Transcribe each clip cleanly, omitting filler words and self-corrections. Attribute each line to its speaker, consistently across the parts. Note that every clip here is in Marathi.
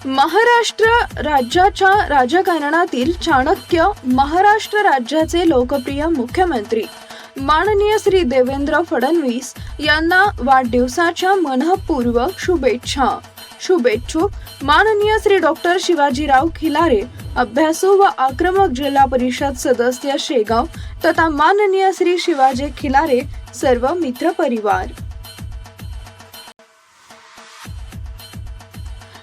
Speaker 1: महाराष्ट्र राज्याच्या राजकारणातील चाणक्य, महाराष्ट्र राज्याचे लोकप्रिय मुख्यमंत्री माननीय श्री देवेंद्र फडणवीस यांना वाढदिवसाच्या मनःपूर्वक शुभेच्छा. शुभेच्छुक माननीय श्री डॉक्टर शिवाजीराव खिलारे, अभ्यासू व आक्रमक जिल्हा परिषद सदस्य शेगाव तथा माननीय श्री शिवाजी खिलारे सर्व मित्र परिवार.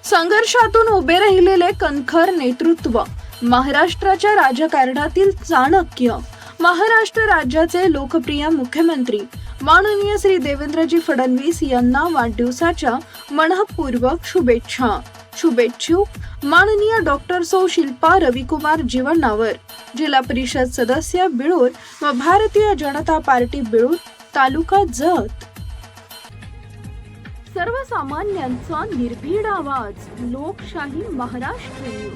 Speaker 1: संघर्षातून उभे राहिलेले कणखर नेतृत्व, महाराष्ट्राच्या राजकारणातील चाणक्य, महाराष्ट्र राज्याचे लोकप्रिय मुख्यमंत्री माननीय श्री देवेंद्रजी फडणवीस यांना वाढदिवसाच्या मनःपूर्वक शुभेच्छा. शुभेच्छुक माननीय डॉक्टर सौ शिल्पा रविकुमार जीवनावर, जिल्हा परिषद सदस्य बिळूर व भारतीय जनता पार्टी बिळूर तालुका जत. सर्वसामान्यांचा निर्भीड आवाज, लोकशाही महाराष्ट्र न्यूज.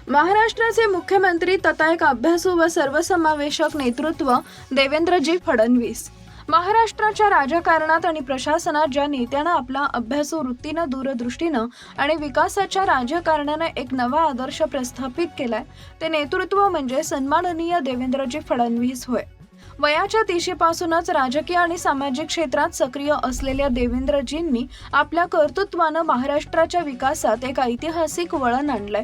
Speaker 1: महाराष्ट्राचे मुख्यमंत्री तथा एक अभ्यासू व सर्वसमावेशक नेतृत्व देवेंद्रजी फडणवीस. महाराष्ट्राच्या राजकारणात आणि प्रशासनात ज्या नेत्यानं आपला अभ्यासू वृत्तीनं, दूरदृष्टीनं आणि विकासाच्या राजकारणानं एक नवा आदर्श प्रस्थापित केलाय, ते नेतृत्व म्हणजे सन्माननीय देवेंद्रजी फडणवीस होय. वयाच्या 30 पासूनच राजकीय आणि सामाजिक क्षेत्रात सक्रिय असलेल्या देवेंद्रजींनी आपल्या कर्तृत्वानं महाराष्ट्राच्या विकासात एक ऐतिहासिक वळण आणलंय.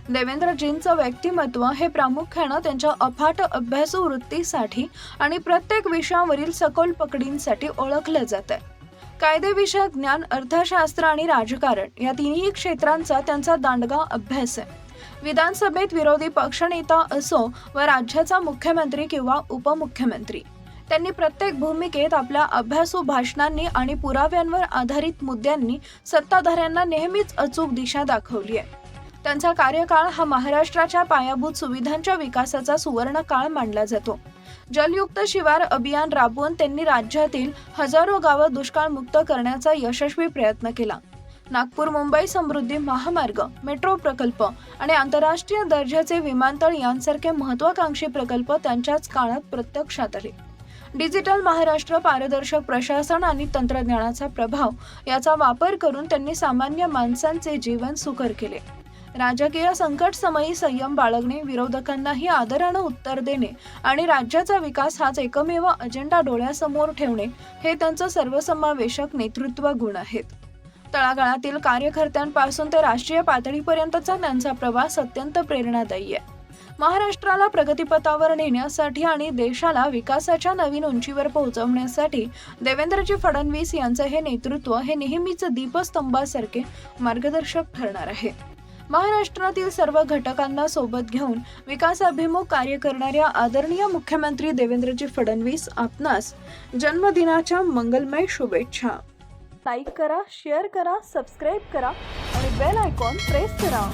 Speaker 1: देवेंद्रजींचं व्यक्तिमत्व हे प्रामुख्यानं त्यांच्या अफाट अभ्यासू वृत्तीसाठी आणि प्रत्येक विषयावरील सखोल पकडींसाठी ओळखलं जातं. कायदेविषयक ज्ञान, अर्थशास्त्र आणि राजकारण या तिन्ही क्षेत्रांचा त्यांचा दांडगा अभ्यास आहे. विधानसभेत विरोधी पक्षनेता असो व राज्याचा मुख्यमंत्री किंवा उपमुख्यमंत्री, त्यांनी प्रत्येक भूमिकेत आपल्या अभ्यासू भाषणांनी आणि पुराव्यांवर आधारित मुद्द्यांनी सत्ताधाऱ्यांना नेहमीच अचूक दिशा दाखवली आहे. त्यांचा कार्यकाळ हा महाराष्ट्राच्या पायाभूत सुविधांच्या विकासाचा सुवर्ण काळ मानला जातो. जलयुक्त शिवार अभियान राबवून त्यांनी राज्यातील हजारो गावं दुष्काळमुक्त करण्याचा यशस्वी प्रयत्न केला. नागपूर मुंबई समृद्धी महामार्ग, मेट्रो प्रकल्प आणि आंतरराष्ट्रीय दर्जाचे विमानतळ यांसारखे महत्त्वाकांक्षी प्रकल्प त्यांच्याच काळात प्रत्यक्षात आले. डिजिटल महाराष्ट्र, पारदर्शक प्रशासन आणि तंत्रज्ञानाचा प्रभाव याचा वापर करून त्यांनी सामान्य माणसांचे जीवन सुकर केले. राजकीय संकट समयी संयम बाळगणे, विरोधकांनाही आदरानं उत्तर देणे आणि राज्याचा विकास हाच एकमेव अजेंडा डोळ्यासमोर ठेवणे हे त्यांचं सर्वसमावेशक नेतृत्व गुण आहेत. तळागाळातील कार्यकर्त्यांपासून ते राष्ट्रीय पातळीपर्यंतचा त्यांचा प्रवास अत्यंत प्रेरणादायी आहे. महाराष्ट्राला प्रगतीपथावर नेण्यासाठी आणि देशाला विकासाच्या नवीन उंचीवर पोहोचवण्यासाठी देवेंद्रजी फडणवीस यांचं हे नेतृत्व हे नेहमीच दीपस्तंभासारखे मार्गदर्शक ठरणार आहे. महाराष्ट्रातील सर्व घटकांना सोबत घेऊन विकासाभिमुख कार्य करणाऱ्या आदरणीय मुख्यमंत्री देवेंद्रजी फडणवीस आपणास जन्मदिनाच्या मंगलमय शुभेच्छा. लाईक करा, शेअर करा, सबस्क्राईब करा आणि बेल आयकॉन प्रेस करा.